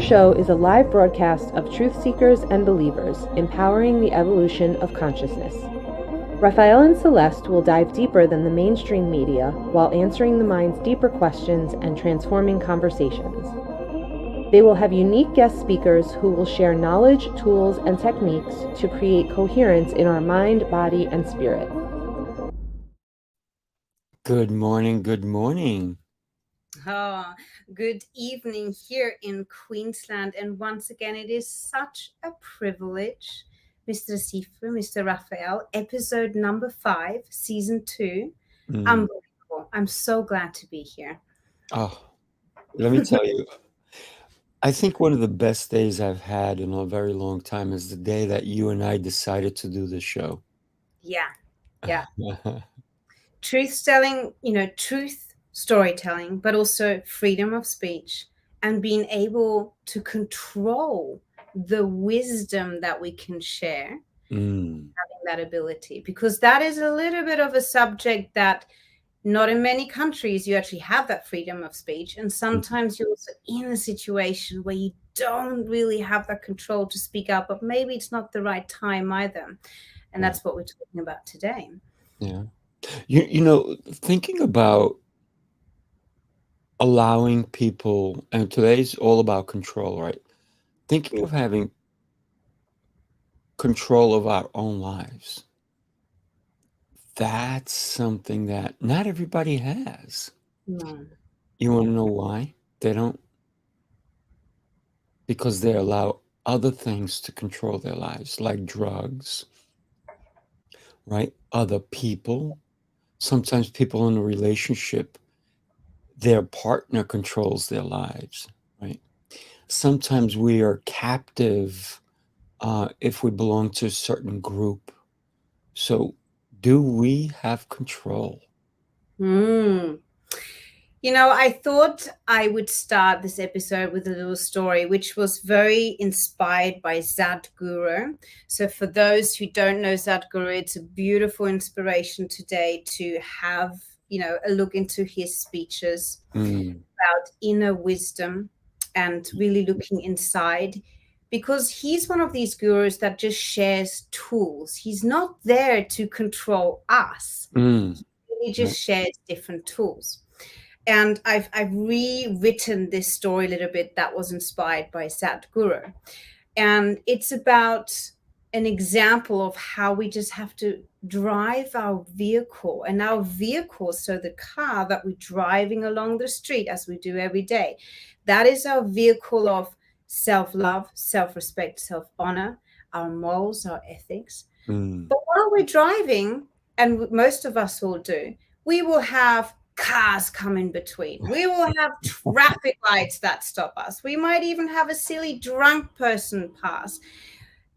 Show is a live broadcast of truth seekers and believers empowering the evolution of consciousness. Raphael and Celeste will dive deeper than the mainstream media while answering the mind's deeper questions and transforming conversations. They will have unique guest speakers who will share knowledge, tools, and techniques to create coherence in our mind, body, and spirit. Good morning, good morning. Oh, good evening here in Queensland. And once again, it is such a privilege, Mr. Sifu, Mr. Raphael, episode number 5, season 2. Unbelievable. I'm so glad to be here. Oh, let me tell you, I think one of the best days I've had in a very long time is the day that you and I decided to do this show. Yeah. Truth telling, truth storytelling, but also freedom of speech and being able to control the wisdom that we can share, having that ability, because that is a little bit of a subject that not in many countries you actually have that freedom of speech. And sometimes you're also in a situation where you don't really have that control to speak up, but maybe it's not the right time either. And that's what we're talking about today. Yeah. You know, thinking about allowing people, and today's all about control, right? Thinking of having control of our own lives. That's something that not everybody has. No. You want to know why? They don't, because they allow other things to control their lives, like drugs, right? Other people. Sometimes people in a relationship, their partner controls their lives, right? Sometimes we are captive if we belong to a certain group. So, do we have control? I thought I would start this episode with a little story, which was very inspired by Sadhguru. So for those who don't know Sadhguru, it's a beautiful inspiration today to have, a look into his speeches about inner wisdom and really looking inside, because he's one of these gurus that just shares tools. He's not there to control us. He just shares different tools. And I've rewritten this story a little bit that was inspired by Sadhguru. And it's about an example of how we just have to drive our vehicle. And our vehicle, so the car that we're driving along the street as we do every day, that is our vehicle of self-love, self-respect, self-honor, our morals, our ethics. But while we're driving, and most of us will do, we will have cars come in between. We will have traffic lights that stop us. We might even have a silly drunk person pass.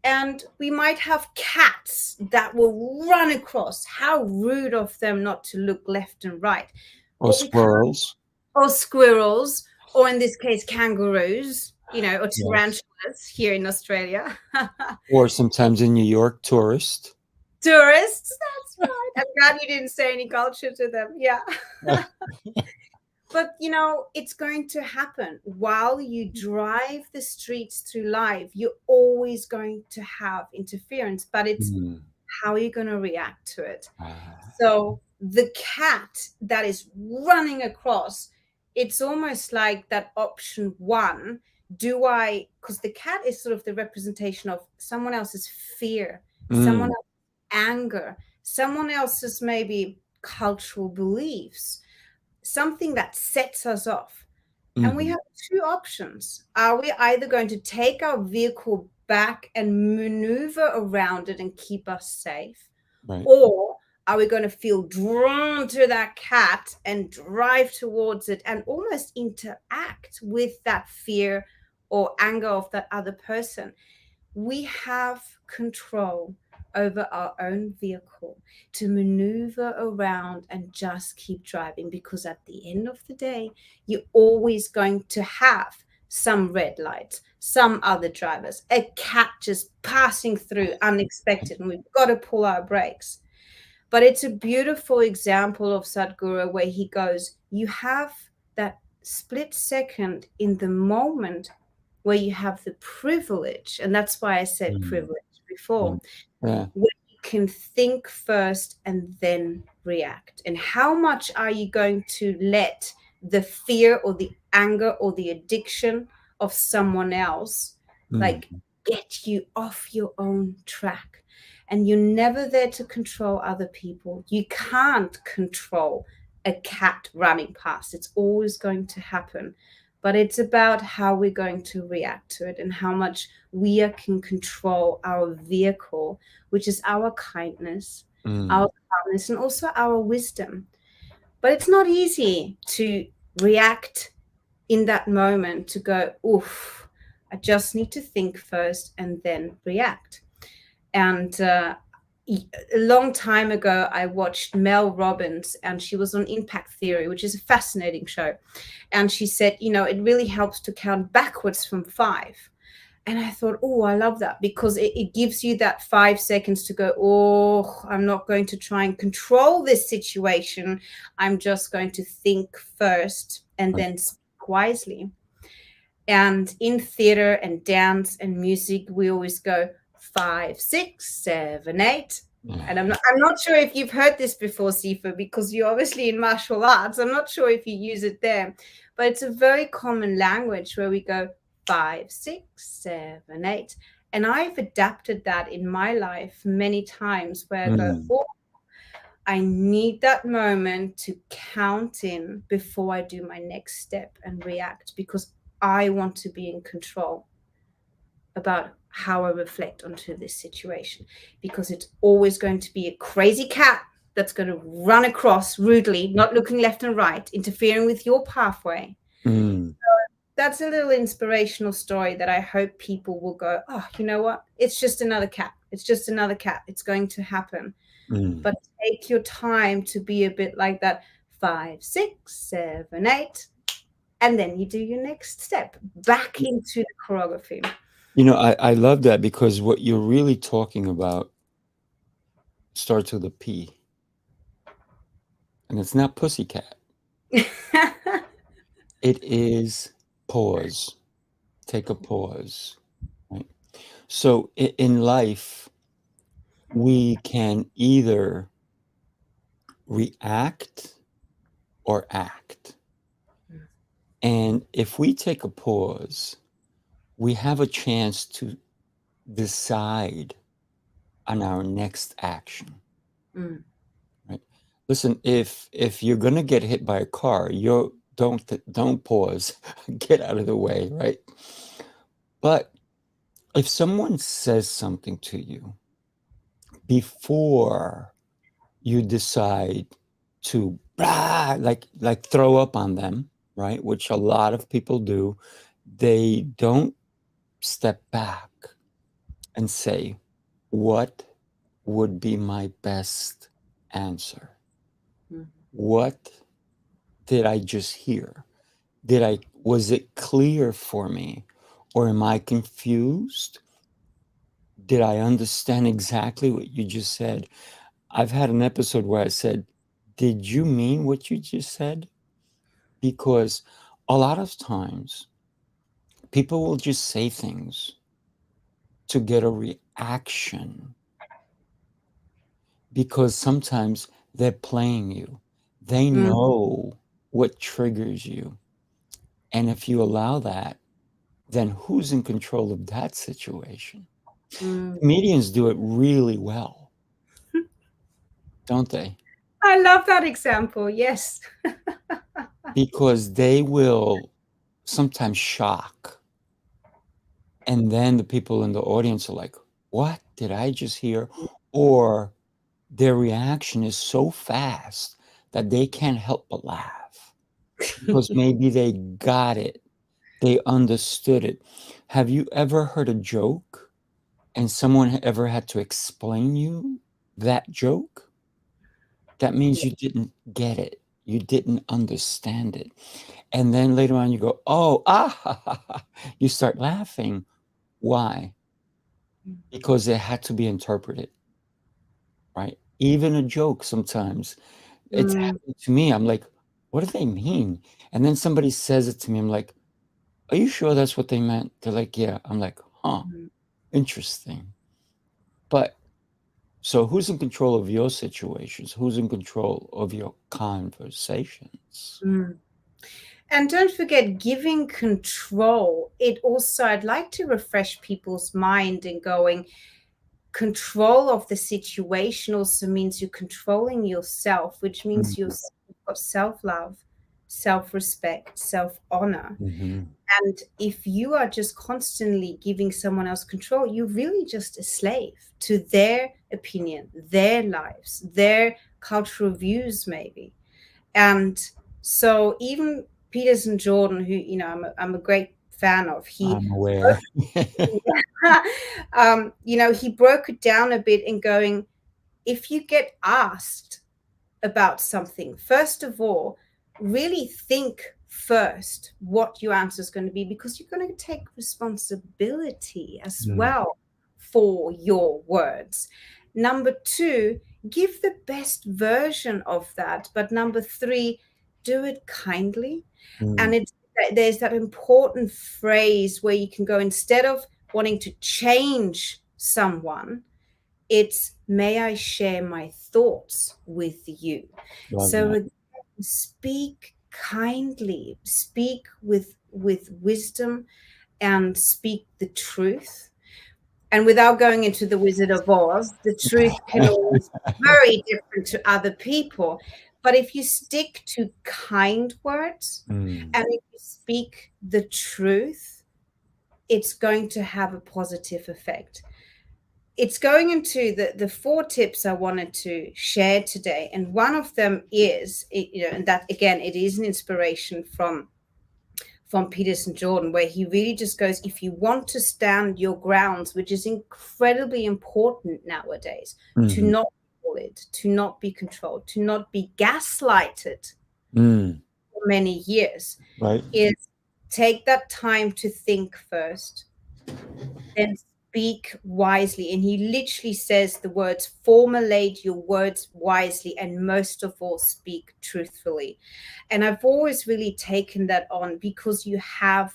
And we might have cats that will run across. How rude of them not to look left and right. Or squirrels. Or squirrels, or in this case, kangaroos, or tarantulas here in Australia. Or sometimes in New York, tourists. Tourists, that's right. I'm glad you didn't say any culture to them. Yeah. But, it's going to happen. While you drive the streets through life, you're always going to have interference, but it's how you're going to react to it. So the cat that is running across, it's almost like that option 1. Because the cat is sort of the representation of someone else's fear, someone else's anger, someone else's maybe cultural beliefs, something that sets us off. And we have 2 options. Are we either going to take our vehicle back and maneuver around it and keep us safe? Right. Or are we going to feel drawn to that cat and drive towards it and almost interact with that fear or anger of that other person? We have control over our own vehicle to maneuver around and just keep driving, because at the end of the day, you're always going to have some red lights, some other drivers, a cat just passing through unexpected, and we've got to pull our brakes. But it's a beautiful example of Sadhguru where he goes, you have that split second in the moment where you have the privilege, and that's why I said Mm. privilege before, Yeah. where you can think first and then react. And how much are you going to let the fear or the anger or the addiction of someone else like Mm. get you off your own track? And you're never there to control other people. You can't control a cat running past. It's always going to happen. But it's about how we're going to react to it and how much we can control our vehicle, which is our kindness, Mm. our calmness, and also our wisdom. But it's not easy to react in that moment, to go, oof, I just need to think first and then react. And a long time ago, I watched Mel Robbins, and she was on Impact Theory, which is a fascinating show. And she said, it really helps to count backwards from 5. And I thought, oh, I love that, because it gives you that 5 seconds to go, oh, I'm not going to try and control this situation. I'm just going to think first and then speak wisely. And in theater and dance and music, we always go 5, 6, 7, 8. And I'm not sure if you've heard this before, Sifa, because you're obviously in martial arts. I'm not sure if you use it there, but it's a very common language where we go 5, 6, 7, 8. And I've adapted that in my life many times, where I go, Mm. oh, I need that moment to count in before I do my next step and react, because I want to be in control about how I reflect onto this situation, because it's always going to be a crazy cat that's going to run across rudely, not looking left and right, interfering with your pathway. Mm. That's a little inspirational story that I hope people will go, oh, you know what? It's just another cat. It's just another cat. It's going to happen. Mm. But take your time to be a bit like that 5, 6, 7, 8. And then you do your next step back into the choreography. I love that, because what you're really talking about starts with a P, and it's not pussycat. It is pause. Take a pause, right? So in life, we can either react or act. And if we take a pause, we have a chance to decide on our next action. Mm. Right? Listen, if you're gonna get hit by a car, you don't pause, get out of the way, right? But if someone says something to you before you decide to like throw up on them, right? Which a lot of people do, they don't step back and say, what would be my best answer? Mm. What did I just hear? Was it clear for me? Or am I confused? Did I understand exactly what you just said? I've had an episode where I said, did you mean what you just said? Because a lot of times people will just say things to get a reaction, because sometimes they're playing you. They Mm. know what triggers you. And if you allow that, then who's in control of that situation? Mm. Comedians do it really well, don't they? I love that example. Yes. Because they will sometimes shock. And then the people in the audience are like, what did I just hear? Or their reaction is so fast that they can't help but laugh, because maybe they got it. They understood it. Have you ever heard a joke and someone ever had to explain you that joke? That means Yeah. you didn't get it. You didn't understand it. And then later on you go, oh, you start laughing. Why? Because it had to be interpreted, right? Even a joke sometimes. It's Mm. happened to me. I'm like, what do they mean? And then somebody says it to me. I'm like, are you sure that's what they meant? They're like, yeah. I'm like, huh, Mm. interesting. But so who's in control of your situations? Who's in control of your conversations? Mm. And don't forget, giving control, it also, I'd like to refresh people's mind in going, control of the situation also means you're controlling yourself, which means you've got self-love, self-respect, self-honor. Mm-hmm. And if you are just constantly giving someone else control, you're really just a slave to their opinion, their lives, their cultural views, maybe. And so even Peterson Jordan, who, I'm a great fan of, I'm aware. he broke it down a bit in going, if you get asked about something, first of all, really think first what your answer is going to be, because you're going to take responsibility as Mm, well for your words. Number two, give the best version of that. But number three, do it kindly. mm, And there's that important phrase where you can go, instead of wanting to change someone, it's, may I share my thoughts with you. love So that. again, speak kindly, speak with wisdom, and speak the truth. And without going into the Wizard of Oz, the truth can always be very different to other people. But if you stick to kind words Mm, and if you speak the truth, it's going to have a positive effect. It's going into the four tips I wanted to share today, and one of them is, and that again, it is an inspiration from Peterson Jordan, where he really just goes, if you want to stand your grounds, which is incredibly important nowadays, to mhm, not be bullied, to not be controlled, to not be gaslighted mm, for many years, right? is take that time to think first, then speak wisely. And he literally says the words, formulate your words wisely, and most of all, speak truthfully. And I've always really taken that on, because you have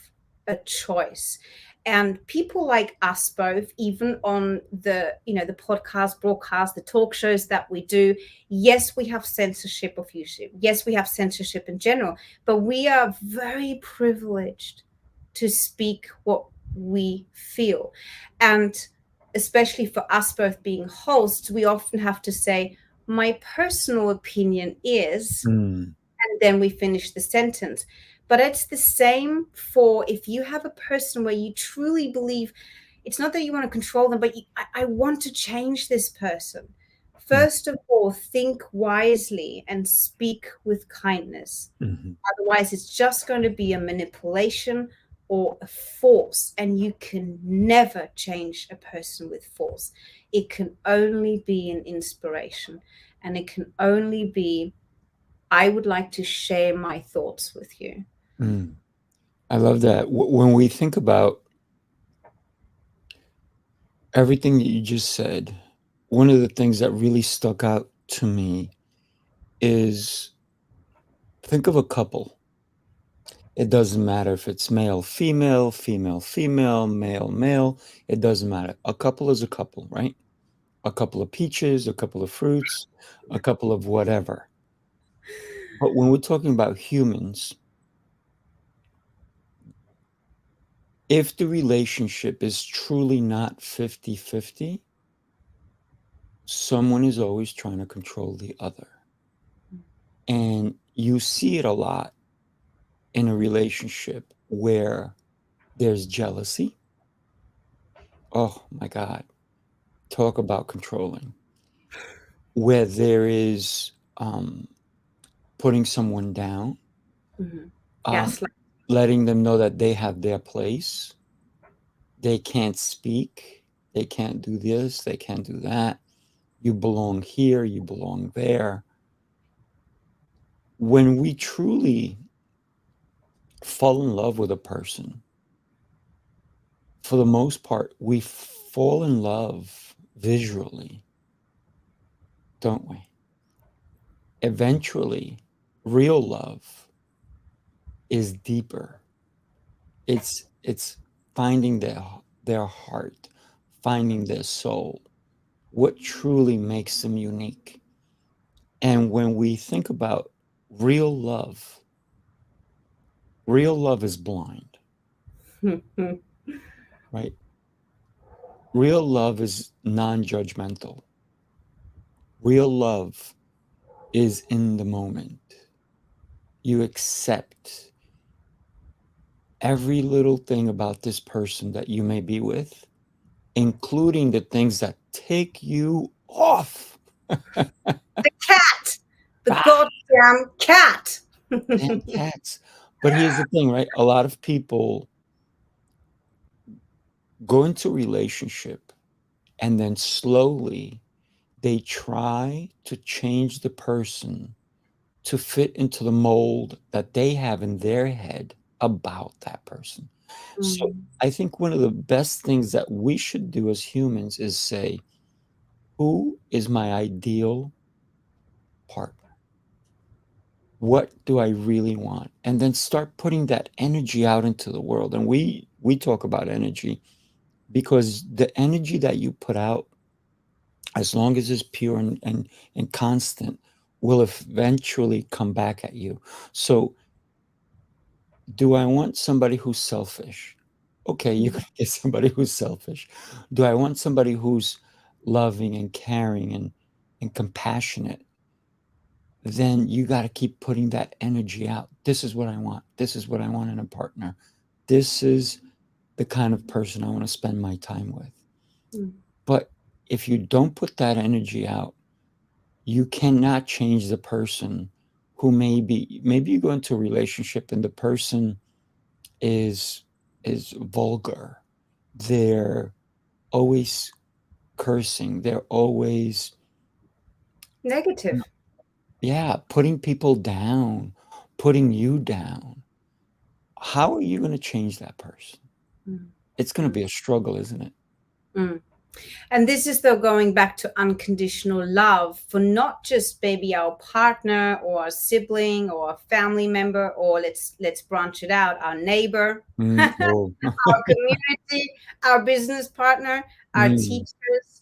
a choice. And people like us both, even on the podcast, broadcast, the talk shows that we do, yes, we have censorship of YouTube. Yes, we have censorship in general, but we are very privileged to speak what we feel. And especially for us both being hosts, we often have to say, my personal opinion is, Mm, and then we finish the sentence. But it's the same for if you have a person where you truly believe, it's not that you want to control them, but I want to change this person. mm, First of all, think wisely and speak with kindness. mhm, Otherwise, it's just going to be a manipulation or a force, and you can never change a person with force. It can only be an inspiration, and it can only be, I would like to share my thoughts with you. mm. I love that. When we think about everything that you just said, one of the things that really stuck out to me is, think of a couple. It doesn't matter if it's male, female, female, female, male, male. It doesn't matter. A couple is a couple, right? A couple of peaches, a couple of fruits, a couple of whatever. But when we're talking about humans, if the relationship is truly not 50-50, someone is always trying to control the other. And you see it a lot in a relationship where there's jealousy. Oh my God, talk about controlling. Where there is putting someone down, Mhm. um, Gaslight. letting them know that they have their place, they can't speak, they can't do this, they can't do that. You belong here, you belong there. When we truly fall in love with a person, for the most part, we fall in love visually, don't we? Eventually, real love is deeper, It's finding their heart, finding their soul, what truly makes them unique. And when we think about real love, real love is blind, right? Real love is non-judgmental. Real love is in the moment. You accept every little thing about this person that you may be with, including the things that tick you off. The cat, the Ah, goddamn cat. damn cats. But here's the thing, right? A lot of people go into a relationship and then slowly they try to change the person to fit into the mold that they have in their head about that person. So Mm, I think one of the best things that we should do as humans is say, who is my ideal partner? What do I really want? And then start putting that energy out into the world. And we talk about energy because the energy that you put out, as long as it's pure and constant, will eventually come back at you. So do I want somebody who's selfish? Okay, you're mm, gonna get somebody who's selfish. Do I want somebody who's loving and caring and compassionate? Then you got to keep putting that energy out. This is what I want. This is what I want in a partner. This is the kind of person I want to spend my time with. mm, But if you don't put that energy out, you cannot change the person who maybe you go into a relationship and the person is vulgar. They're always cursing. They're always, negative. yeah, putting people down, putting you down. How are you going to change that person? Mm, It's going to be a struggle, isn't it? mm. And this is though going back to unconditional love for not just maybe our partner or our sibling or a family member, or let's branch it out, our neighbor, Oh. our community, our business partner, our Mm, teachers.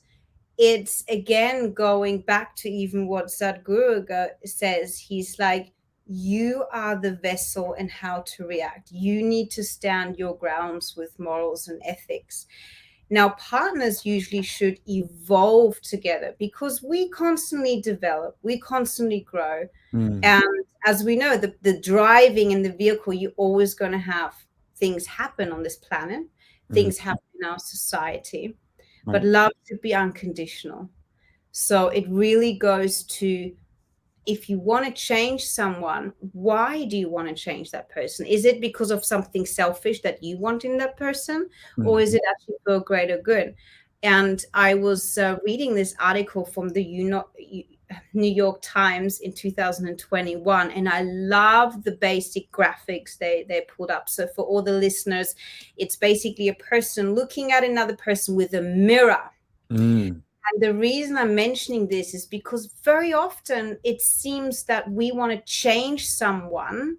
It's again going back to even what Sadhguru says. He's like, you are the vessel and how to react. You need to stand your grounds with morals and ethics. Now, partners usually should evolve together because we constantly develop, we constantly grow. mm, And as we know, the driving in the vehicle, you're always going to have things happen on this planet, mm, things happen in our society, but right. love should be unconditional. So it really goes to, if you want to change someone, why do you want to change that person? Is it because of something selfish that you want in that person, or is Mhm, it actually for a greater good? And I was reading this article from the New York Times in 2021, and I love the basic graphics they put up. So for all the listeners, it's basically a person looking at another person with a mirror. mm, And the reason I'm mentioning this is because very often it seems that we want to change someone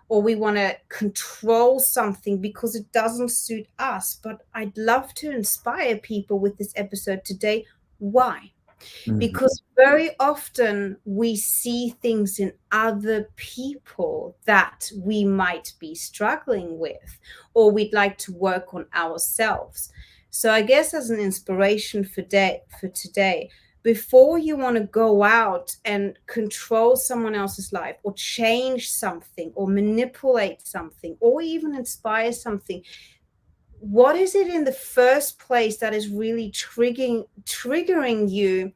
or we want to control something because it doesn't suit us. But I'd love to inspire people with this episode today. Why? mhm, Because very often we see things in other people that we might be struggling with or we'd like to work on ourselves. So I guess as an inspiration for today, before you want to go out and control someone else's life or change something or manipulate something or even inspire something, what is it in the first place that is really triggering you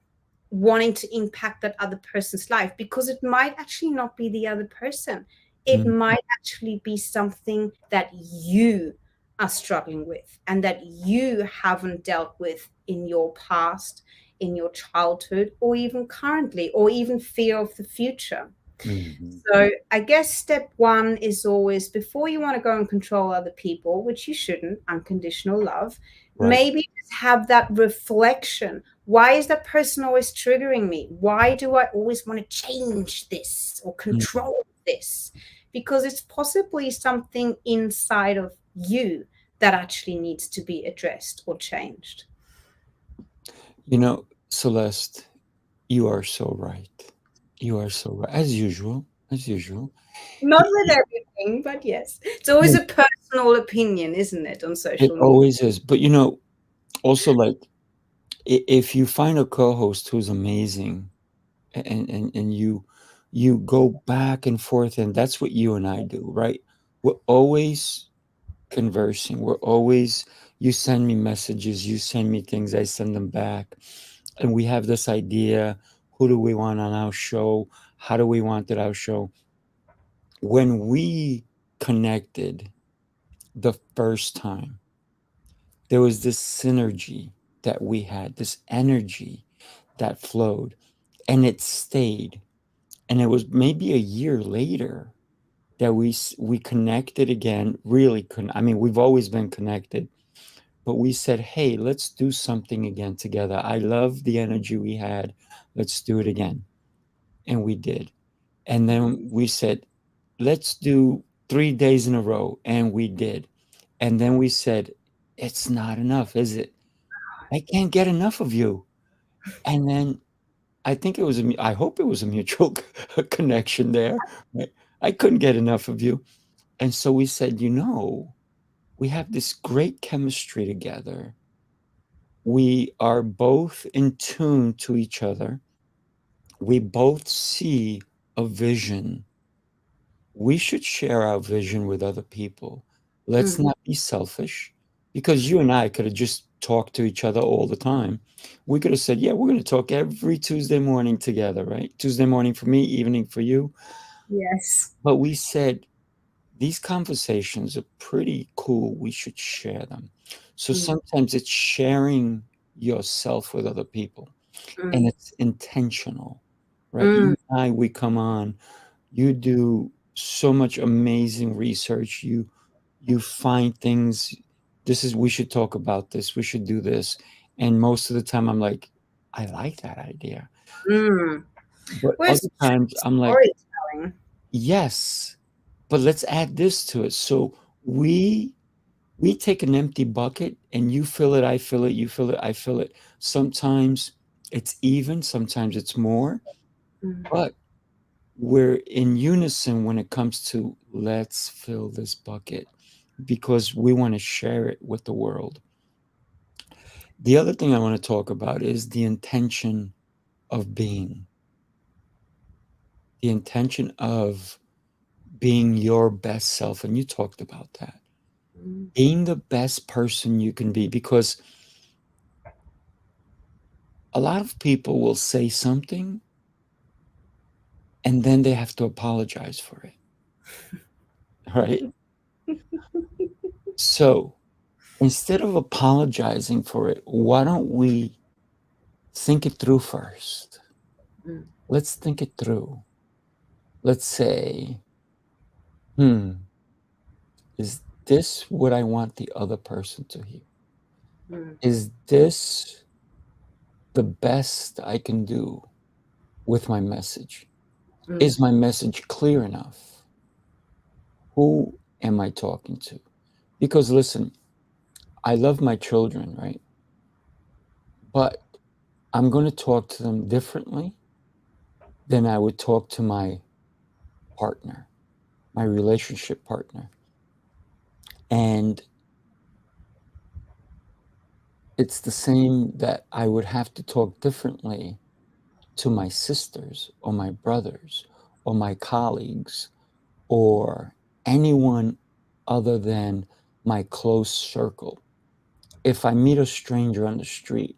wanting to impact that other person's life? Because it might actually not be the other person. It mm, might actually be something that you are struggling with and that you haven't dealt with in your past, in your childhood, or even currently, or even fear of the future. mhm. So I guess step one is always, before you want to go and control other people, which you shouldn't, unconditional love, Right. maybe just have that reflection. Why is that person always triggering me? Why do I always want to change this or Mm, control this? Because it's possibly something inside of you that actually needs to be addressed or changed. Celeste, you are so right. You are so right. As usual. As usual. Not Y- with y- everything, but yes. It's always yeah, a personal opinion, isn't it, on it social media? always is. But also like if you find a co-host who's amazing and you go back and forth, and that's what you and I do, right? We're always conversing. We're always, you send me messages, you send me things, I send them back. And we have this idea, who do we want on our show? How do we want it our show? When we connected the first time, there was this synergy that we had, this energy that flowed, and it stayed. And it was maybe a year later that we connected again. Really couldn't. I mean, we've always been connected, but we said, "Hey, let's do something again together. I love the energy we had. Let's do it again." And we did. And then we said, "Let's do 3 days in a row," and we did. And then we said, "It's not enough, is it? I can't get enough of you." And then I hope it was a mutual connection there. Right? I couldn't get enough of you. And so we said, we have this great chemistry together. We are both in tune to each other. We both see a vision. We should share our vision with other people. Let's Mm. not be selfish, because you and I could have just talked to each other all the time. We could have said, yeah, we're going to talk every Tuesday morning together, right? Tuesday morning for me, evening for you. Yes. But we said, these conversations are pretty cool. We should share them. So Mm. sometimes it's sharing yourself with other people, and Mm. it's intentional, right? Mm. You and I, we come on, you do so much amazing research. You find things. We should talk about this. We should do this. And most of the time I'm like, I like that idea. Mm. But Where's other times I'm like, storytelling? yes, but let's add this to it. So we take an empty bucket and you fill it, I fill it, you fill it, I fill it. Sometimes it's even, sometimes it's more, Mm. but we're in unison when it comes to let's fill this bucket because we want to share it with the world. The other thing I want to talk about is the intention of the intention of being your best self. And you talked about that. Mm. Being the best person you can be, because a lot of people will say something and then they have to apologize for it, right? So instead of apologizing for it, why don't we think it through first? Mm. Let's think it through. Let's say, hmm, is this what I want the other person to hear? Mm. Is this the best I can do with my message? Mm. Is my message clear enough? Who am I talking to? Because listen, I love my children, right? But I'm going to talk to them differently than I would talk to my partner, my relationship partner. And it's the same that I would have to talk differently to my sisters or my brothers or my colleagues or anyone other than my close circle. If I meet a stranger on the street,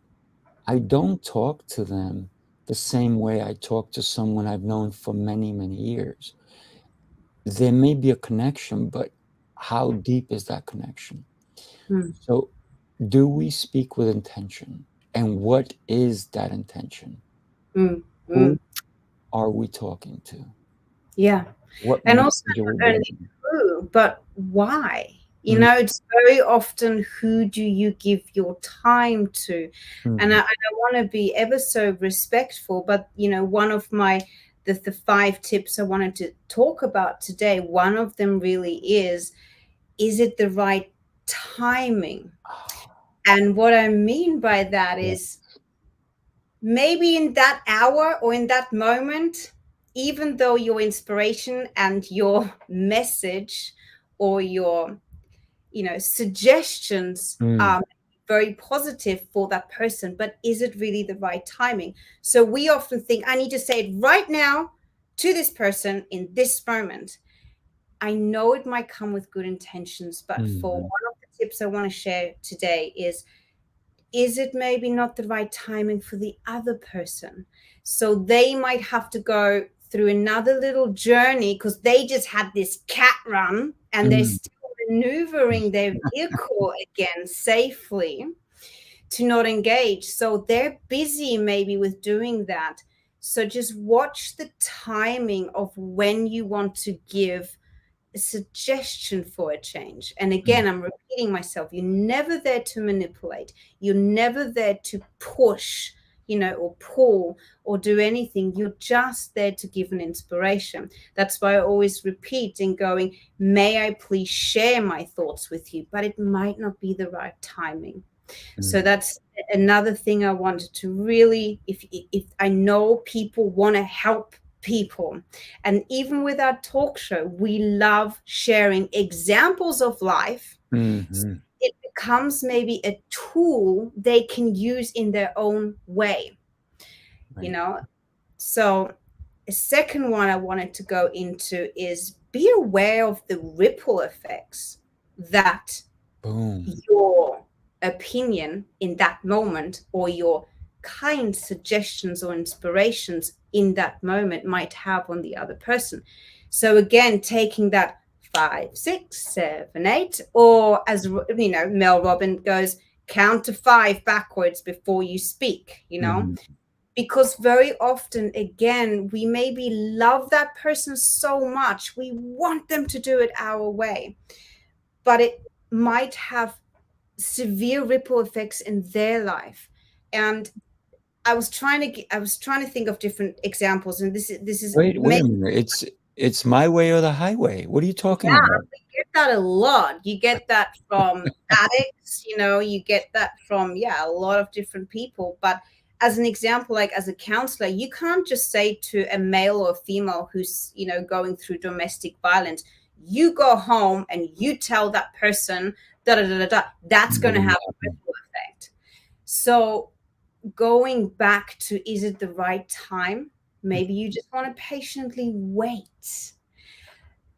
I don't talk to them the same way I talk to someone I've known for many, many years. There may be a connection, but how deep is that connection? Mm. So, do we speak with intention? And what is that intention? Mm. Who Mm. are we talking to? Yeah. What And also, message are we not only bringing? who, but why? Mm, It's very often who do you give your time to? And mhm, I want to be ever so respectful, but one of the 5 tips I wanted to talk about today, one of them really is is it the right timing? And what I mean by that is maybe in that hour or in that moment, even though your inspiration and your message or your suggestions Mm. are very positive for that person, but is it really the right timing? So we often think, I need to say it right now to this person in this moment. I know it might come with good intentions, but for Mhm. one of the tips I want to share today is it maybe not the right timing for the other person? So they might have to go through another little journey because they just had this cat run and they're Mm. still maneuvering their vehicle again safely to not engage. So they're busy maybe with doing that. So just watch the timing of when you want to give a suggestion for a change. And again, I'm repeating myself, you're never there to manipulate, you're never there to push, or pull or do anything. You're just there to give an inspiration. That's why I always repeat and going, may I please share my thoughts with you, but it might not be the right timing. So that's another thing I wanted to really, if I know people want to help people, and even with our talk show, we love sharing examples of life. Mm-hmm. It becomes maybe a tool they can use in their own way, Right. So a second one I wanted to go into is be aware of the ripple effects that Boom. your opinion in that moment or your kind suggestions or inspirations in that moment might have on the other person. So again, taking that 5, 6, 7, 8, or as Mel Robin goes, count to 5 backwards before you speak, Mhm. because very often, again, we maybe love that person so much, we want them to do it our way, but it might have severe ripple effects in their life. And I was trying to think of different examples, and this is Wait a maybe, minute. It's my way or the highway. What are you talking yeah, about? we get that a lot. You get that from addicts, you get that from, a lot of different people. But as an example, like as a counselor, you can't just say to a male or a female who's, going through domestic violence, you go home and you tell that person, da da da da da. That's going to have a ripple effect. So going back to, is it the right time? Maybe you just want to patiently wait.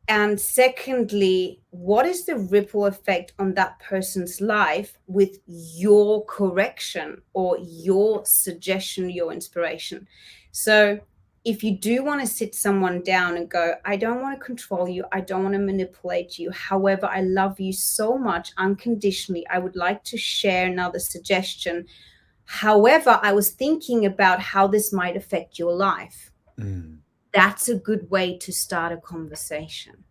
And secondly, what is the ripple effect on that person's life with your correction or your suggestion, your inspiration? So if you do want to sit someone down and go, I don't want to control you, I don't want to manipulate you, however, I love you so much unconditionally, I would like to share another suggestion. However, I was thinking about how this might affect your life. That's a good way to start a conversation.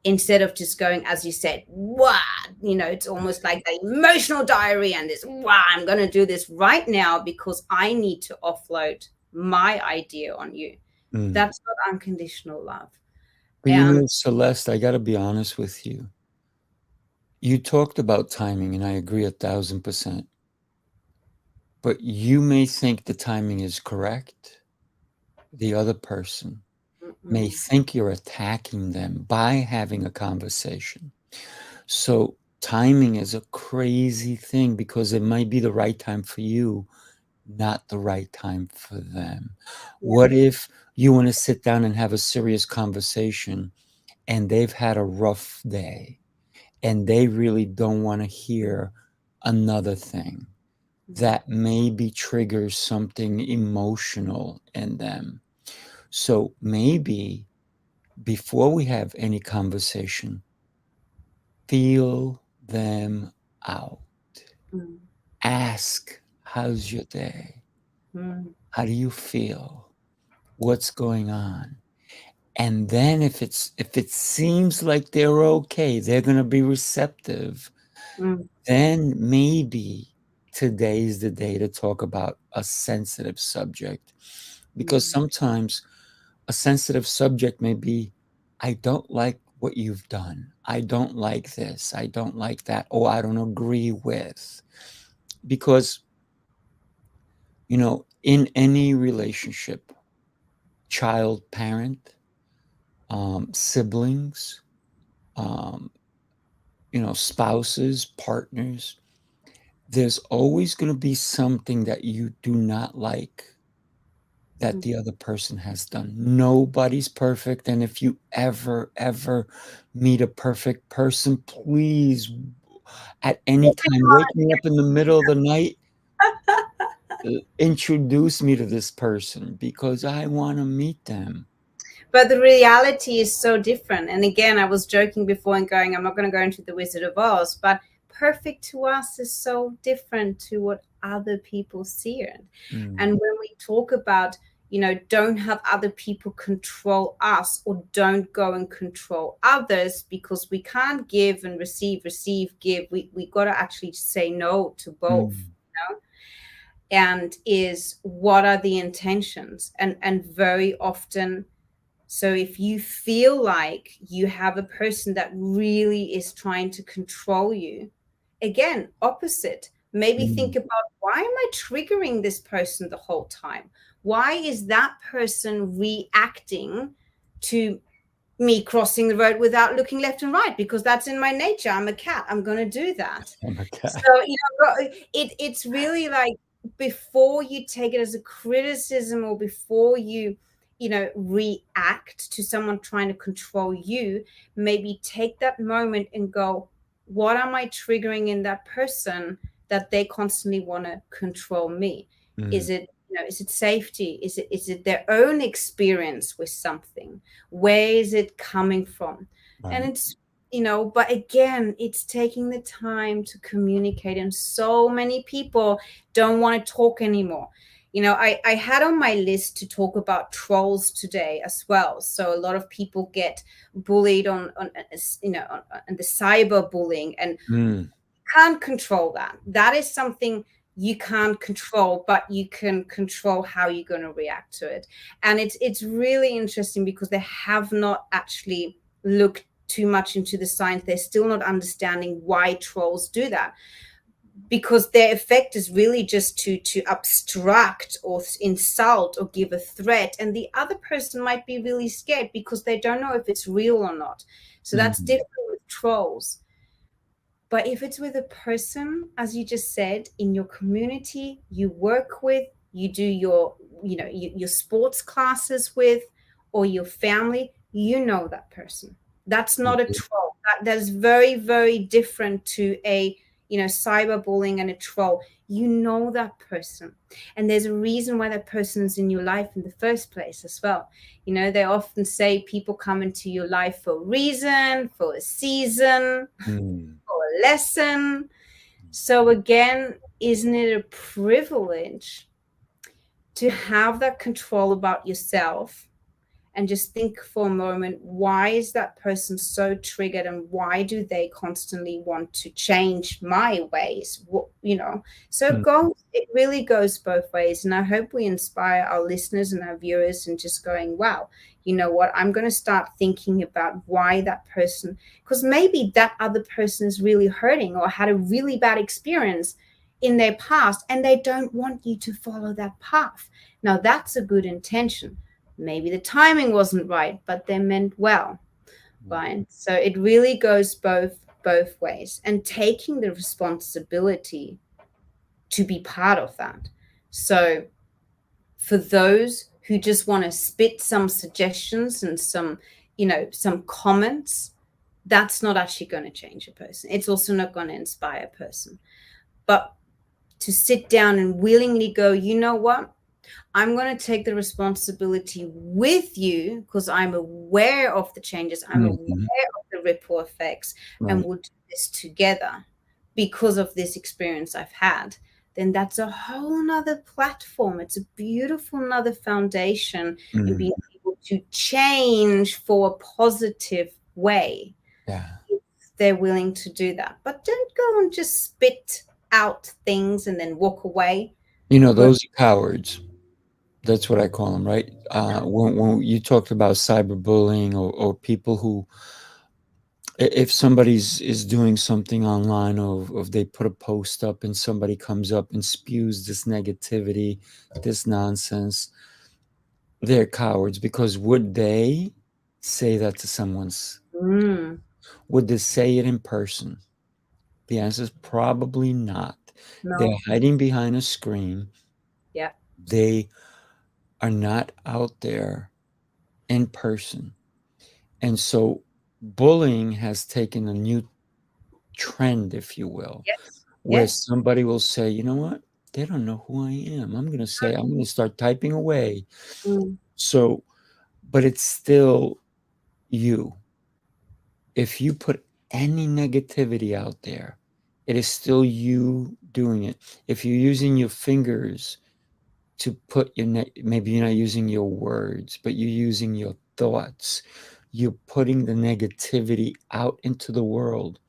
Instead of just going, as you said, what? It's almost like the emotional diary and this, wow, I'm going to do this right now because I need to offload my idea on you. That's not unconditional love. But Celeste, I got to be honest with you. You talked about timing, and I agree 1,000%. But you may think the timing is correct. The other person may think you're attacking them by having a conversation. So timing is a crazy thing because it might be the right time for you, not the right time for them. What if you want to sit down and have a serious conversation and they've had a rough day and they really don't want to hear another thing that maybe triggers something emotional in them? So maybe before we have any conversation, feel them out. Ask, how's your day? How do you feel? What's going on? And then if it seems like they're okay, they're going to be receptive, then maybe today's the day to talk about a sensitive subject. Because sometimes a sensitive subject may be, I don't like what you've done. I don't like this. I don't like that. Oh, I don't agree with. Because, in any relationship, child, parent, siblings, um, spouses, partners, there's always going to be something that you do not like that the other person has done. Nobody's perfect. And if you ever meet a perfect person, please, at any time, wake me up in the middle of the night, introduce me to this person because I want to meet them. But the reality is so different. And again, I was joking before and going, I'm not going to go into the Wizard of Oz, but perfect to us is so different to what other people see it. Mm. And when we talk about, don't have other people control us, or don't go and control others, because we can't give and receive, give. We got to actually say no to both. And is, what are the intentions? And very often, so if you feel like you have a person that really is trying to control you, again, opposite, maybe think about, why am I triggering this person the whole time? Why is that person reacting to me crossing the road without looking left and right? Because that's in my nature. I'm a cat. I'm going to do that. I'm a cat. So, it's really like, before you take it as a criticism, or before you react to someone trying to control you, maybe take that moment and go, what am I triggering in that person that they constantly want to control me? Is it safety? Is it their own experience with something? Where is it coming from? Right. And it's, but again, it's taking the time to communicate, and so many people don't want to talk anymore. I had on my list to talk about trolls today as well. So a lot of people get bullied on the cyber bullying, and can't control that. That is something you can't control, but you can control how you're going to react to it. And it's really interesting, because they have not actually looked too much into the science. They're still not understanding why trolls do that, because their effect is really just to obstruct or insult or give a threat, and the other person might be really scared because they don't know if it's real or not. So that's different with trolls. But if it's with a person, as you just said, in your community, you work with, you do your your sports classes with, or your family, that person, that's not a troll. That is very, very different to a cyberbullying and a troll. That person, and there's a reason why that person's in your life in the first place as well. They often say people come into your life for a reason, for a season, for a lesson. So again, isn't it a privilege to have that control about yourself? And just think for a moment, why is that person so triggered, and why do they constantly want to change my ways? So it really goes both ways. And I hope we inspire our listeners and our viewers, and just going, wow, you know what, I'm going to start thinking about why that person, because maybe that other person is really hurting or had a really bad experience in their past, and they don't want you to follow that path. Now, that's a good intention. Maybe the timing wasn't right, but they meant well, right? So it really goes both ways, and taking the responsibility to be part of that. So for those who just want to spit some suggestions and some comments, that's not actually going to change a person. It's also not going to inspire a person. But to sit down and willingly go, you know what? I'm going to take the responsibility with you, because I'm aware of the changes. I'm aware of the ripple effects, and we'll do this together because of this experience I've had. Then that's a whole nother platform. It's a beautiful nother foundation in being able to change for a positive way. Yeah. If they're willing to do that. But don't go and just spit out things and then walk away. Those are cowards. That's what I call them, right? When you talked about cyberbullying, or people who If somebody's is doing something online, or if they put a post up and somebody comes up and spews this negativity, this nonsense, they're cowards. Because would they say that to someone's? Mm, Would they say it in person? The answer is probably not. They're no. hiding behind a screen. Yeah. They are not out there in person. And so bullying has taken a new trend, if you will, Yes. where Yes. somebody will say, you know what? They don't know who I am. I'm going to start typing away. Mm, So, but it's still you. If you put any negativity out there, it is still you doing it. If you're using your fingers to put maybe you're not using your words, but you're using your thoughts, you're putting the negativity out into the world,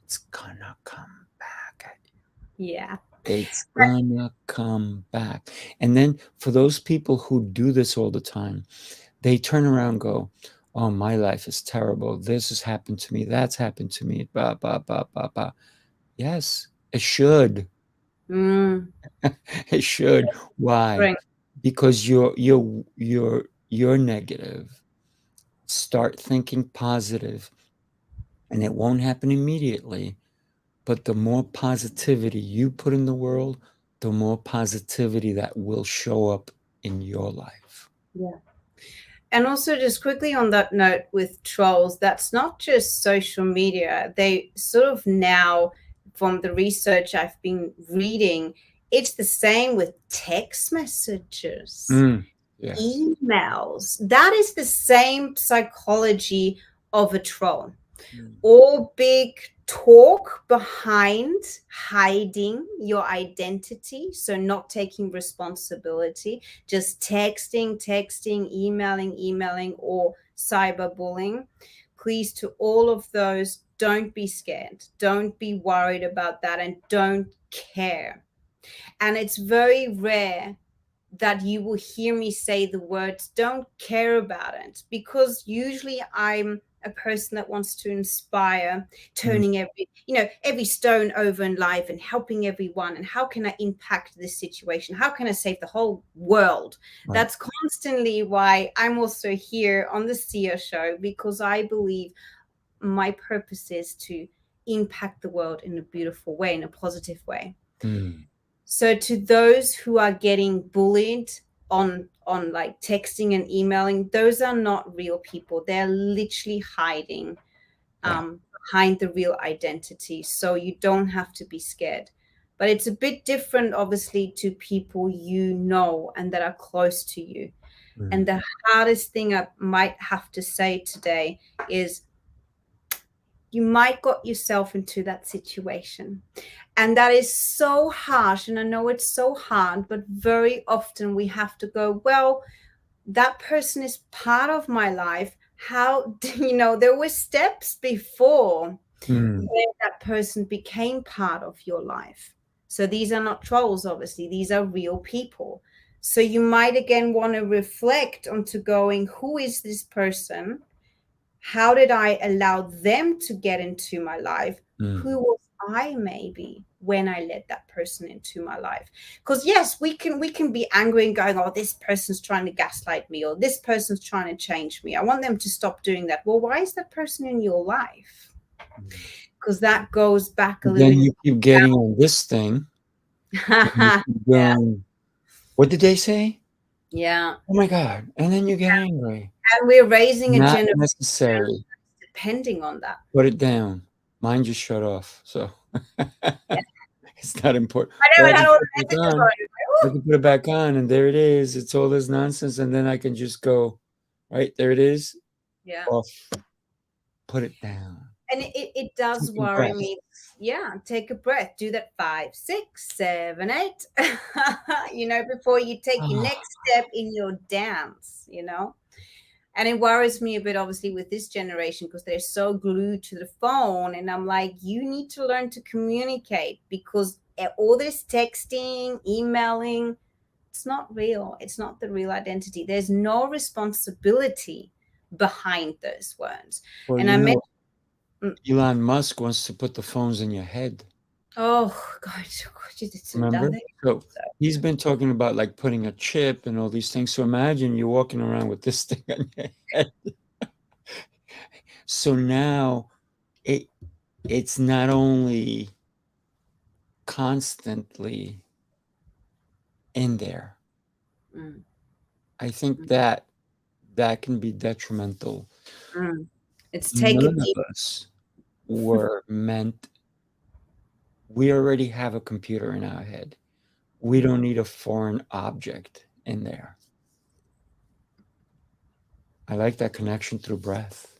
it's gonna come back at you. yeah. It's gonna come back. And then for those people who do this all the time, they turn around and go, oh, my life is terrible. This has happened to me. That's happened to me. Blah, blah, blah, blah, blah. Yes, it should. Mm, It should. Why? right. Because you're negative. Start thinking positive, and it won't happen immediately. But the more positivity you put in the world, the more positivity that will show up in your life. Yeah. And also, just quickly on that note with trolls, that's not just social media. They sort of now, from the research I've been reading, it's the same with text messages, Yes. emails. That is the same psychology of a troll. Mm, All big talk behind hiding your identity, so not taking responsibility, just texting, emailing, or cyberbullying. Please, to all of those, don't be scared, don't be worried about that, and don't care. And it's very rare that you will hear me say the words don't care about it, because usually I'm a person that wants to inspire, mm, turning every stone over in life and helping everyone, and how can I impact this situation, how can I save the whole world. right. That's constantly why I'm also here on the Sia show, because I believe my purpose is to impact the world in a beautiful way, in a positive way. Mm, So to those who are getting bullied on like texting and emailing, those are not real people. They're literally hiding yeah. behind the real identity. So you don't have to be scared. But it's a bit different, obviously, to people you know and that are close to you. And Mm, the hardest thing I might have to say today is you might got yourself into that situation. And that is so harsh. And I know it's so hard, but very often we have to go, well, that person is part of my life. How, there were steps before mm, when that person became part of your life. So these are not trolls, obviously, these are real people. So you might again want to reflect onto going, who is this person? How did I allow them to get into my life? mm, Who was I maybe when I let that person into my life? Because yes, we can be angry and going, oh, this person's trying to gaslight me, or this person's trying to change me. I want them to stop doing that. Well, why is that person in your life? mm. Because that goes back a little Then bit. you keep getting on this thing, and you keep Yeah, going, what did they say? yeah. Oh my God. And then you get angry. And we're raising a Not generation necessary. depending on that. Put it down. Mine just shut off. So Yeah. it's not important. I Or never I had can all put the it back messages on. I on. can put it back on, and there it is. It's all this nonsense. And then I can just go, right, there it is. Yeah. Off. Put it down. And it does Take a worry breath. me. Yeah, take a breath, do that 5, 6, 7, 8 before you take your Ah, next step in your dance. And it worries me a bit, obviously, with this generation, because they're so glued to the phone, and I'm like, you need to learn to communicate, because all this texting, emailing, it's not real. It's not the real identity. There's no responsibility behind those words. well, And I mentioned, Mm. Elon Musk wants to put the phones in your head. Oh God, it's Remember? another. So he's been talking about like putting a chip and all these things. So imagine you're walking around with this thing on your head. So now it's not only constantly in there. Mm, I think mm, that can be detrimental. mm. It's take a None of deep. us were meant. We already have a computer in our head. We don't need a foreign object in there. I like that connection through breath.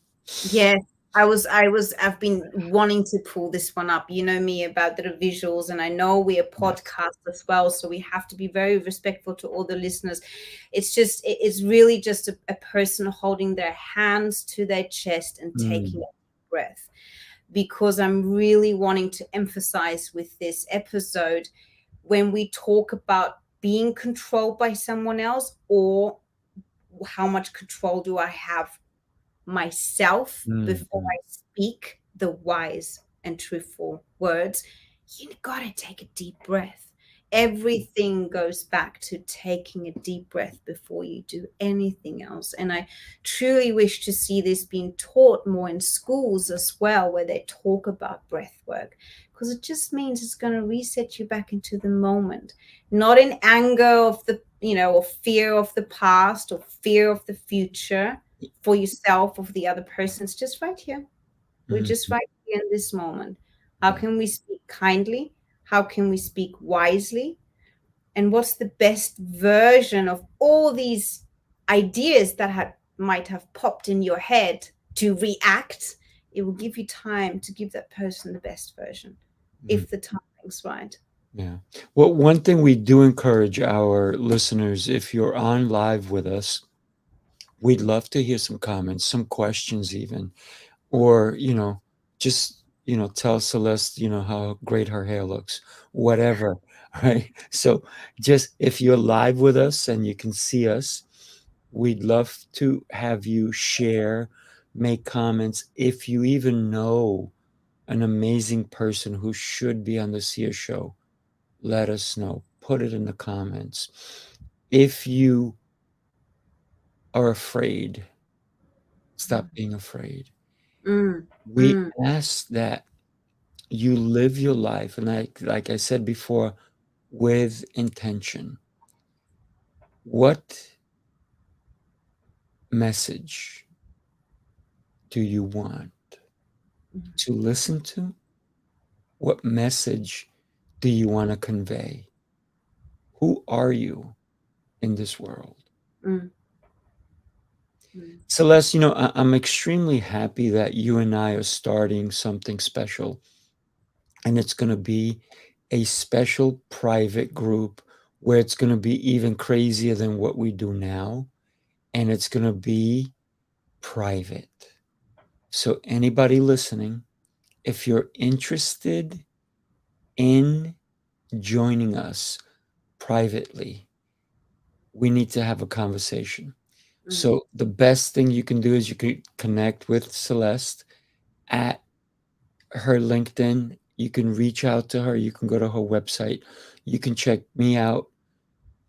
Yes, I've been wanting to pull this one up. You know me about the visuals, and I know we are Yes. podcast as well, so we have to be very respectful to all the listeners. It's just, it's really just a person holding their hands to their chest and taking Mm, a breath. Because I'm really wanting to emphasize with this episode, when we talk about being controlled by someone else, or how much control do I have myself mm, before mm, I speak the wise and truthful words, you gotta take a deep breath. Everything goes back to taking a deep breath before you do anything else. And I truly wish to see this being taught more in schools as well, where they talk about breath work, because it just means it's going to reset you back into the moment, not in anger of the, or fear of the past or fear of the future for yourself or for the other person. It's just right here. We're mm, just right here in this moment. How yeah. can we speak kindly? How can we speak wisely? And what's the best version of all these ideas that might have popped in your head to react? It will give you time to give that person the best version Mm, if the timing's right. yeah. Well, one thing we do encourage our listeners, if you're on live with us, we'd love to hear some comments, some questions even, or, just, tell Celeste, how great her hair looks, whatever, right? So just if you're live with us and you can see us, we'd love to have you share, make comments. If you even know an amazing person who should be on the Sia show, let us know. Put it in the comments. If you are afraid, stop being afraid. Mm, We mm, ask that you live your life, and like I said before, with intention. What message do you want mm, to listen to? What message do you want to convey? Who are you in this world? mm, mm, Celeste, I'm extremely happy that you and I are starting something special, and it's going to be a special private group where it's going to be even crazier than what we do now, and it's going to be private. So, anybody listening, if you're interested in joining us privately, we need to have a conversation. mm, So, the best thing you can do is you can connect with Celeste at her LinkedIn. You can reach out to her. You can go to her website. You can check me out.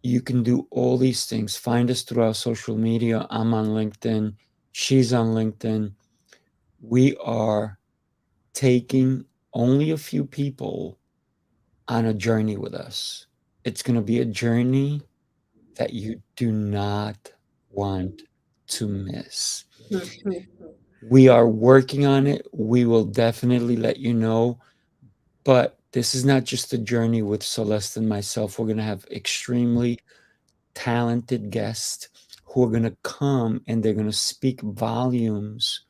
You can do all these things. Find us through our social media. I'm on LinkedIn. She's on LinkedIn. We are taking only a few people on a journey with us. It's going to be a journey that you do not want to miss. mm, mm, We are working on it. We will definitely let you know. But this is not just a journey with Celeste and myself. We're going to have extremely talented guests who are going to come and they're going to speak volumes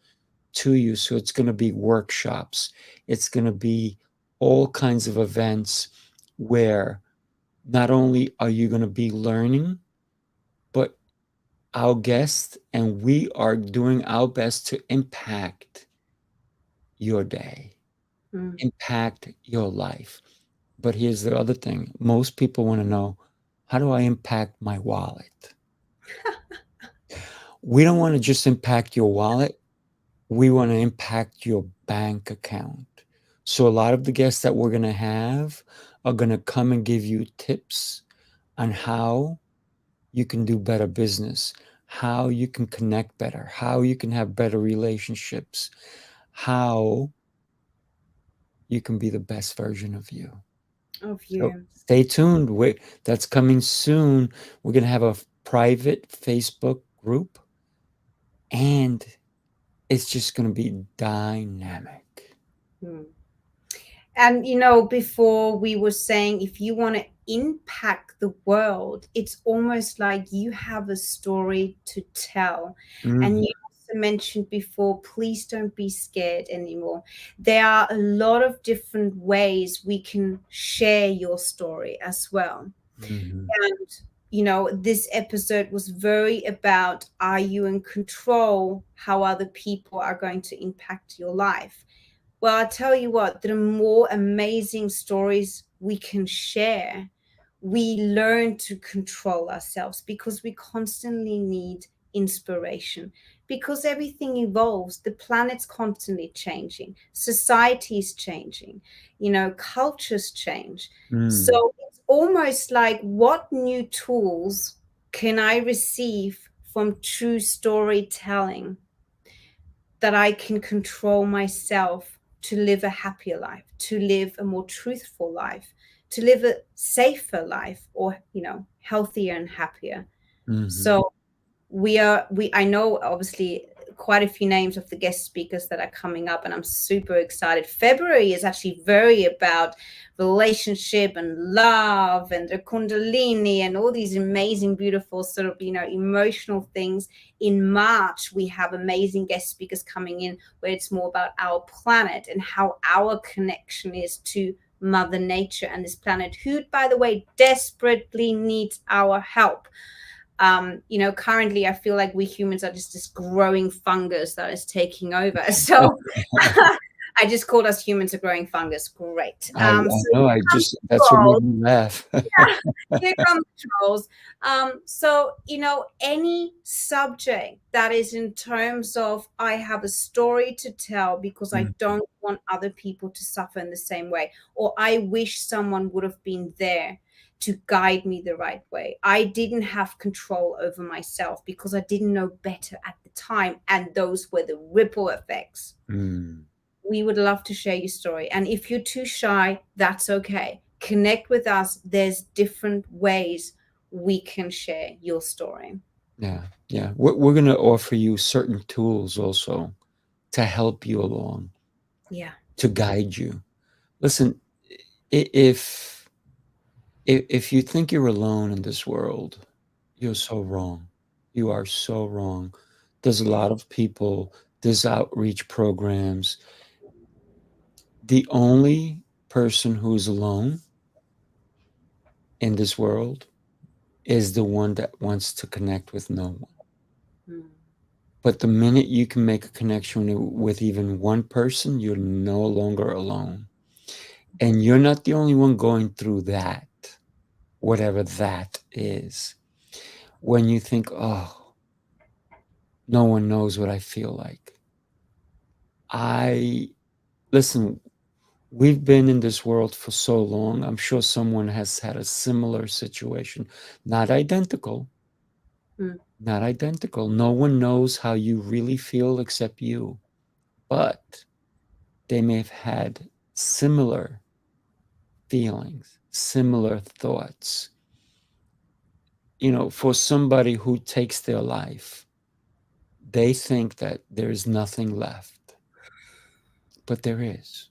to you. So it's going to be workshops, it's going to be all kinds of events where not only are you going to be learning, but our guests and we are doing our best to impact your day, mm. impact your life. But here's the other thing, most people want to know, how do I impact my wallet? We don't want to just impact your wallet. We want to impact your bank account. So a lot of the guests that we're going to have are going to come and give you tips on how you can do better business, how you can connect better, how you can have better relationships, how you can be the best version of you. Of So you. stay tuned. Wait, that's coming soon. We're going to have a private Facebook group, and it's just going to be dynamic. Hmm. And you know, before we were saying if you want to impact the world, it's almost like you have a story to tell. And Mhm. you also mentioned before, please don't be scared anymore. There are a lot of different ways we can share your story as well. Mhm. And you know, this episode was very about, are you in control how other people are going to impact your life? Well, I tell you what, the more amazing stories we can share, we learn to control ourselves because we constantly need inspiration. Because everything evolves, the planet's constantly changing, society's changing, you know, cultures change. Mm. So it's almost like, what new tools can I receive from true storytelling that I can control myself to live a happier life, to live a more truthful life, to live a safer life, or, you know, healthier and happier. Mhm. So we I know obviously quite a few names of the guest speakers that are coming up, and I'm super excited. February is actually very about relationship and love and the kundalini and all these amazing beautiful sort of, you know, emotional things. In March we have amazing guest speakers coming in where it's more about our planet and how our connection is to mother nature and this planet, who, by the way, desperately needs our help. You know, currently I feel like we humans are just this growing fungus that is taking over. So I just called us humans a growing fungus. Great. I So know. here I comes just that's what made trolls. me laugh. Yeah, here come the trolls. So, you know, any subject that is in terms of, I have a story to tell because I Mm. don't want other people to suffer in the same way, or I wish someone would have been there to guide me the right way. I didn't have control over myself because I didn't know better at the time. And those were the ripple effects. Mm. We would love to share your story. And if you're too shy, that's okay. Connect with us. There's different ways we can share your story. Yeah, yeah. We're going to offer you certain tools also to help you along, Yeah. to guide you. Listen, if you think you're alone in this world, you're so wrong. You are so wrong. There's a lot of people, there's outreach programs. The only person who's alone in this world is the one that wants to connect with no one. Mm. But the minute you can make a connection with even one person, you're no longer alone. And you're not the only one going through that, whatever that is. When you think, oh, no one knows what I feel like. I listen, we've been in this world for so long. I'm sure someone has had a similar situation, not identical, Mm. not identical. No one knows how you really feel except you, but they may have had similar feelings, similar thoughts. You know, for somebody who takes their life, they think that there's nothing left, but there is.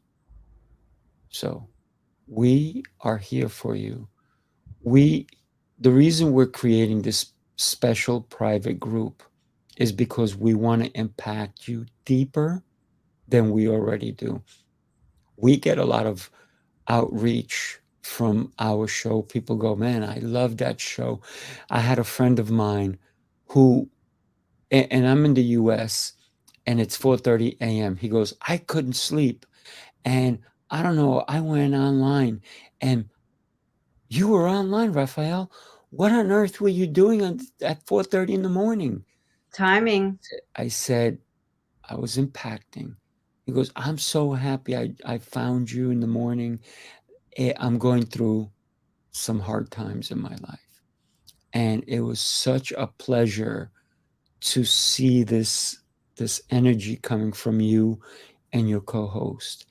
So we are here for you. We, the reason we're creating this special private group is because we want to impact you deeper than we already do. We get a lot of outreach from our show. People go, man, I love that show. I had a friend of mine who, and I'm in the US and it's 4:30 a.m. He goes, I couldn't sleep. And I don't know, I went online and you were online, Raphael. What on earth were you doing at 4:30 in the morning? Timing. I said, I was impacting. He goes, I'm so happy I found you in the morning. I'm going through some hard times in my life. And it was such a pleasure to see this energy coming from you and your co-host.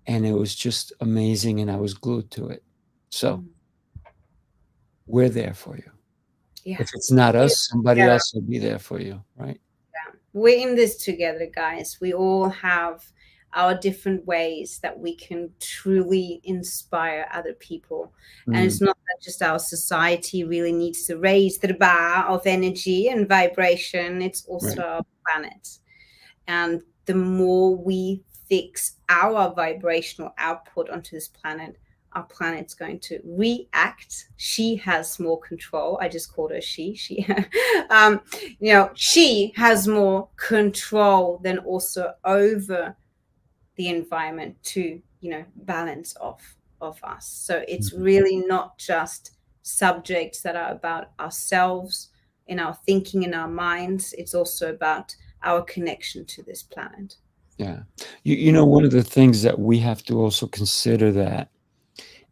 And it was just amazing, and I was glued to it. So we're there for you. Yeah. If it's not We're us, somebody together. else will be there for you, right? We're in this together, guys. We all have our different ways that we can truly inspire other people. And Mm, it's not that just our society really needs to raise the bar of energy and vibration, it's also right. our planet. And the more we fix our vibrational output onto this planet, our planet's going to react. She has more control. I just called her she um, she has more control than also over the environment to balance off of us. So it's Mhm. really not just subjects that are about ourselves in our thinking, in our minds. It's also about our connection to this planet. Yeah. You know, one of the things that we have to also consider that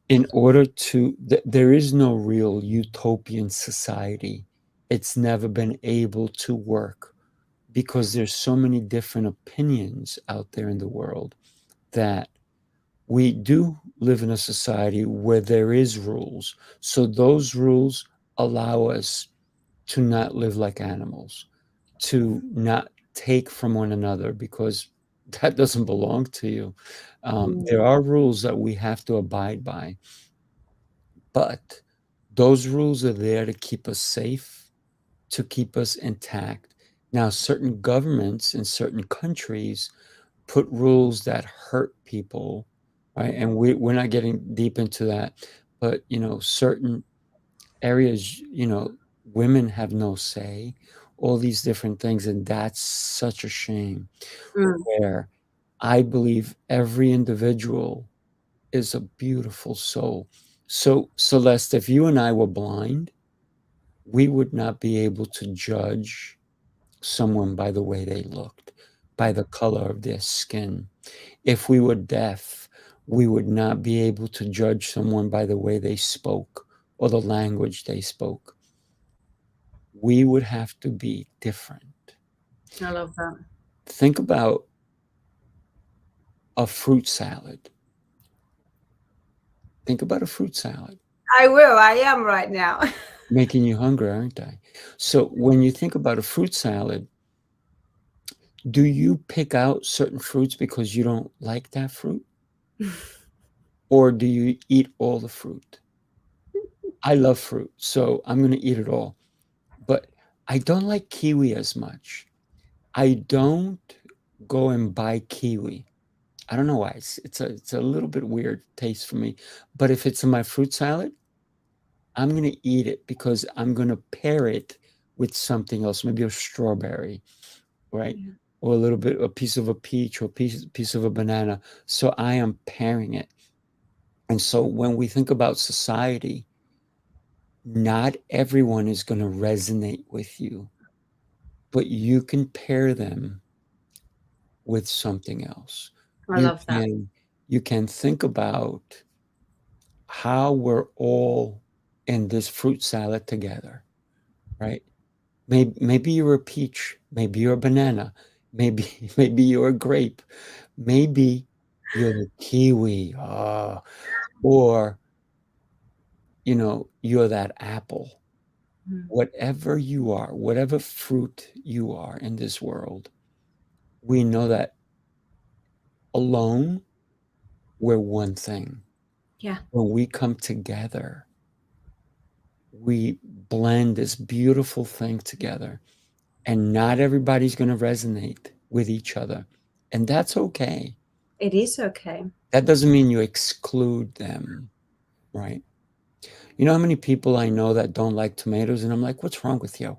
in order to, there is no real utopian society. It's never been able to work because there's so many different opinions out there in the world that we do live in a society where there is rules. So those rules allow us to not live like animals, to not take from one another because that doesn't belong to you. There are rules that we have to abide by, but those rules are there to keep us safe, to keep us intact. Now, certain governments in certain countries put rules that hurt people, right? And we're not getting deep into that, but certain areas, women have no say, all these different things, and that's such a shame. Mm. Where I believe every individual is a beautiful soul. So, Celeste, if you and I were blind, we would not be able to judge someone by the way they looked, by the color of their skin. If we were deaf, we would not be able to judge someone by the way they spoke or the language they spoke. We would have to be different. I love that. Think about a fruit salad. Think about a fruit salad. I will. I am right now. Making you hungry, aren't I? So when you think about a fruit salad, do you pick out certain fruits because you don't like that fruit? Or do you eat all the fruit? I love fruit, so I'm going to eat it all. But I don't like kiwi as much. I don't go and buy kiwi. I don't know why. It's a little bit weird taste for me. But if it's in my fruit salad, I'm going to eat it because I'm going to pair it with something else, maybe a strawberry, right? Yeah. Or a piece of a peach or piece of a banana. So I am pairing it. And so when we think about society, not everyone is going to resonate with you, but you can pair them with something else. I You love that. can think about how we're all in this fruit salad together, right? Maybe you're a peach, maybe you're a banana, maybe maybe you're a grape, maybe you're the kiwi, or you're that apple. Mm. Whatever you are, whatever fruit you are in this world, we know that alone we're one thing. Yeah, When we come together, we blend this beautiful thing together, and not everybody's going to resonate with each other. And that's okay. it is okay. That doesn't mean you exclude them, right? You know how many people I know that don't like tomatoes, and I'm like, what's wrong with you?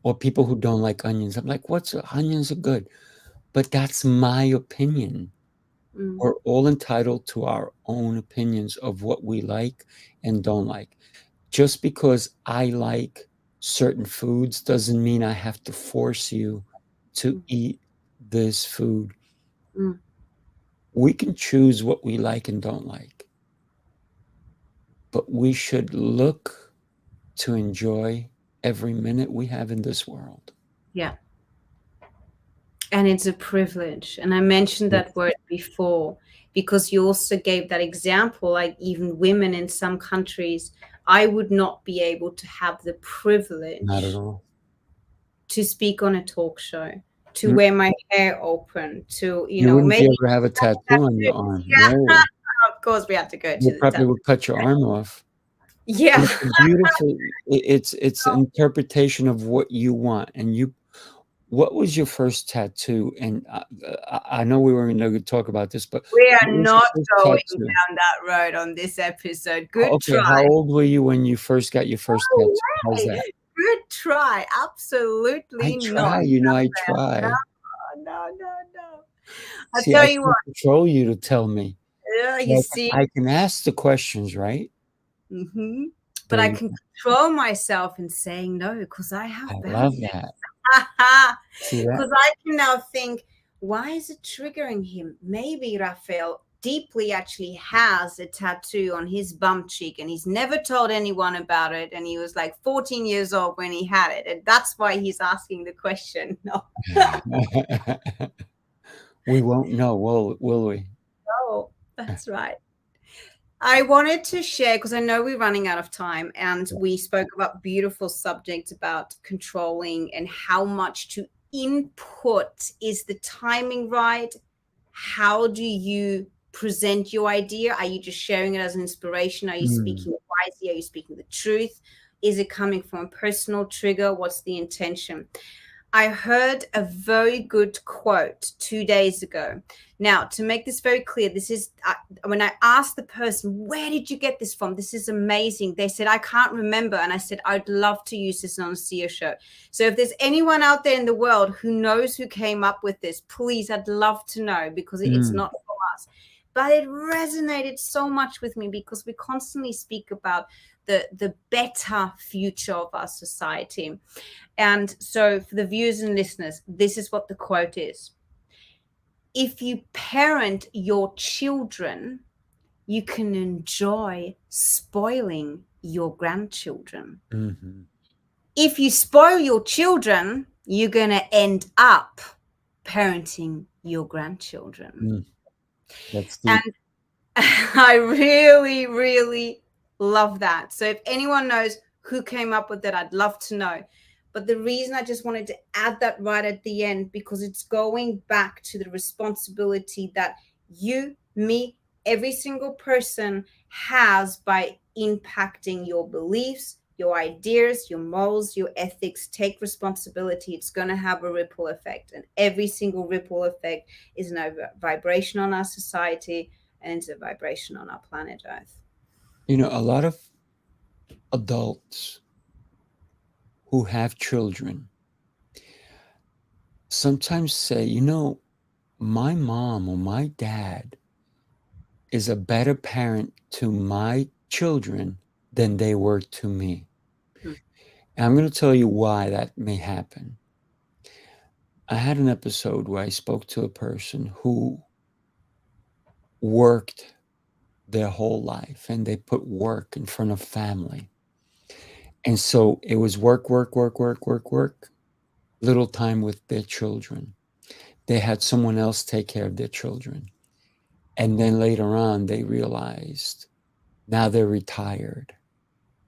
Or people who don't like onions. I'm like, onions are good. But that's my opinion. Mm. We're all entitled to our own opinions of what we like and don't like. Just because I like certain foods doesn't mean I have to force you to Mm. eat this food. Mm. We can choose what we like and don't like, but we should look to enjoy every minute we have in this world. Yeah. And it's a privilege. And I mentioned Yes. that word before because you also gave that example, like even women in some countries, I would not be able to have the Not at privilege all. to speak on a talk show, to Mm. wear my hair open, to, You wouldn't be maybe able to have a tattoo on your arm. yeah, No, of course we had to go they to the probably would cut your arm off. yeah. It's a beautiful. It's an interpretation of what you want, and you. What was your first tattoo? And I know we weren't going to talk about this, but We what are was your not first going tattoo? down that road on this episode. Good Okay, try. how old were you when you first got your first No tattoo? How's way. that? Good try. I Absolutely not. try, I No, try. no. I See, tell I you can't what, control you to tell me. you Like, see, I can ask the questions, right? but There I you can go. control myself in saying no because I I have love boundaries. that. See that? Because I can now think, why is it triggering him? Maybe Raphael deeply actually has a tattoo on his bum cheek and he's never told anyone about it. And he was like 14 years old when he had it. And that's why he's asking the question. No, We won't know, will we? no, that's right. I wanted to share because I know we're running out of time and we spoke about beautiful subjects about controlling and how much to input. Is the timing right? How do you present your idea? Are you just sharing it as an inspiration? Are you speaking wisely? Are you speaking the truth? Is it coming from a personal trigger? What's the intention? I heard a very good quote 2 days ago. Now, to make this very clear, this is when I asked the person, where did you get this from? This is amazing. They said, I can't remember. And I said, I'd love to use this on a CEO show. So if there's anyone out there in the world who knows who came up with this, please, I'd love to know because it's not for us. But it resonated so much with me because we constantly speak about the better future of our society. And so for the viewers and listeners, this is what the quote is. If you parent your children, you can enjoy spoiling your grandchildren. If you spoil your children, you're going to end up parenting your grandchildren. That's deep. And I really, really love that. So if anyone knows who came up with that, I'd love to know. But the reason I just wanted to add that right at the end, because it's going back to the responsibility that you, me, every single person has by impacting your beliefs, your ideas, your morals, your ethics. Take responsibility. It's going to have a ripple effect. And every single ripple effect is a vibration on our society and it's a vibration on our planet Earth. A lot of adults who have children sometimes say, my mom or my dad is a better parent to my children than they were to me. And I'm going to tell you why that may happen. I had an episode where I spoke to a person who worked their whole life and they put work in front of family. And so it was work, little time with their children. They had someone else take care of their children. And then later on, they realized now they're retired.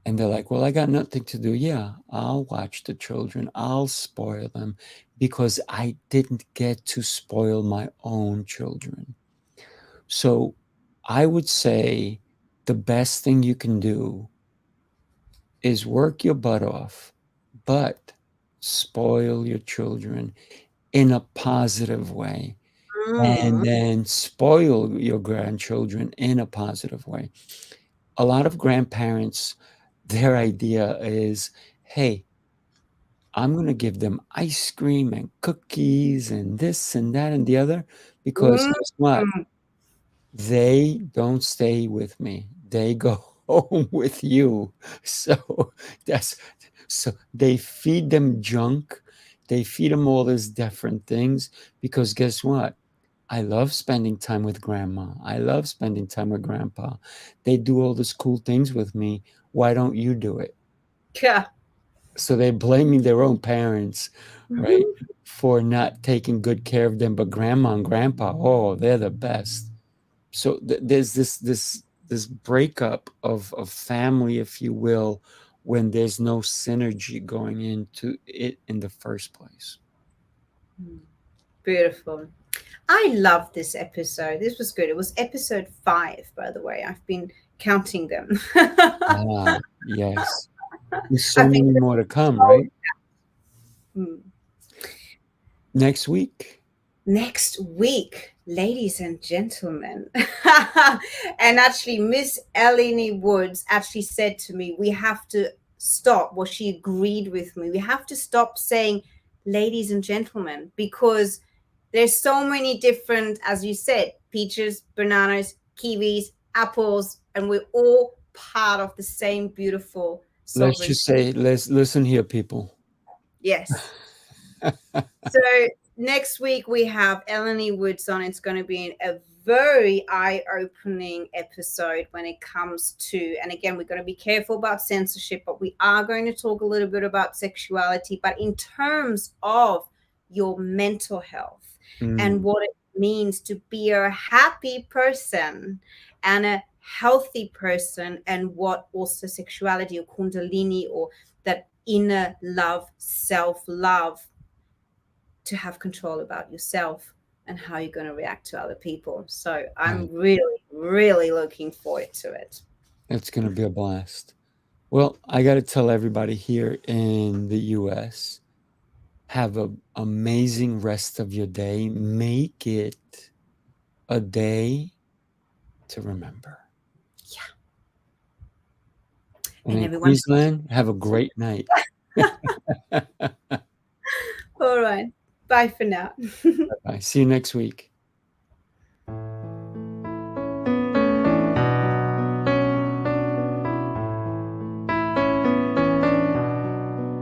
And they're like, well, I got nothing to do. Yeah, I'll watch the children. I'll spoil them because I didn't get to spoil my own children. So I would say the best thing you can do is work your butt off, but spoil your children in a positive way. And then spoil your grandchildren in a positive way. A lot of grandparents, their idea is, hey, I'm going to give them ice cream and cookies and this and that and the other because guess what? They don't stay with me. They go home with you. So they feed them junk They feed them all these different things because guess what? I love spending time with grandma. I love spending time with grandpa. They do all these cool things with me. Why don't you do it? Yeah. So they're blaming their own parents, right, Mhm. for not taking good care of them. But grandma and grandpa, oh, they're the best. So there's this breakup of family, if you will, when there's no synergy going into it in the first place. Beautiful. I love this episode. This was good. It was episode 5, by the way. I've been counting them. Ah, yes. There's so I've been many more to come, right? Hmm. Next week. Next week, ladies and gentlemen. And actually, Miss Eleni Woods actually said to me, we have to stop. Well, she agreed with me. We have to stop saying ladies and gentlemen, because there's so many different, as you said, peaches, bananas, kiwis, apples, and we're all part of the same beautiful Let's sovereign. just say, let's listen here, people. Yes. So next week we have Eleni Woods on. It's going to be a very eye-opening episode when it comes to, and again, we're going to be careful about censorship, but we are going to talk a little bit about sexuality, but in terms of your mental health and what it means to be a happy person and a healthy person, and what also sexuality or kundalini or that inner love, self-love, to have control about yourself and how you're going to react to other people. So I'm really, really looking forward to it. It's going to be a blast. Well, I got to tell everybody here in the US, have an amazing rest of your day. Make it a day to remember. Yeah. And in everyone, Queensland, have a great night. all right. Bye for now. Bye. See you next week.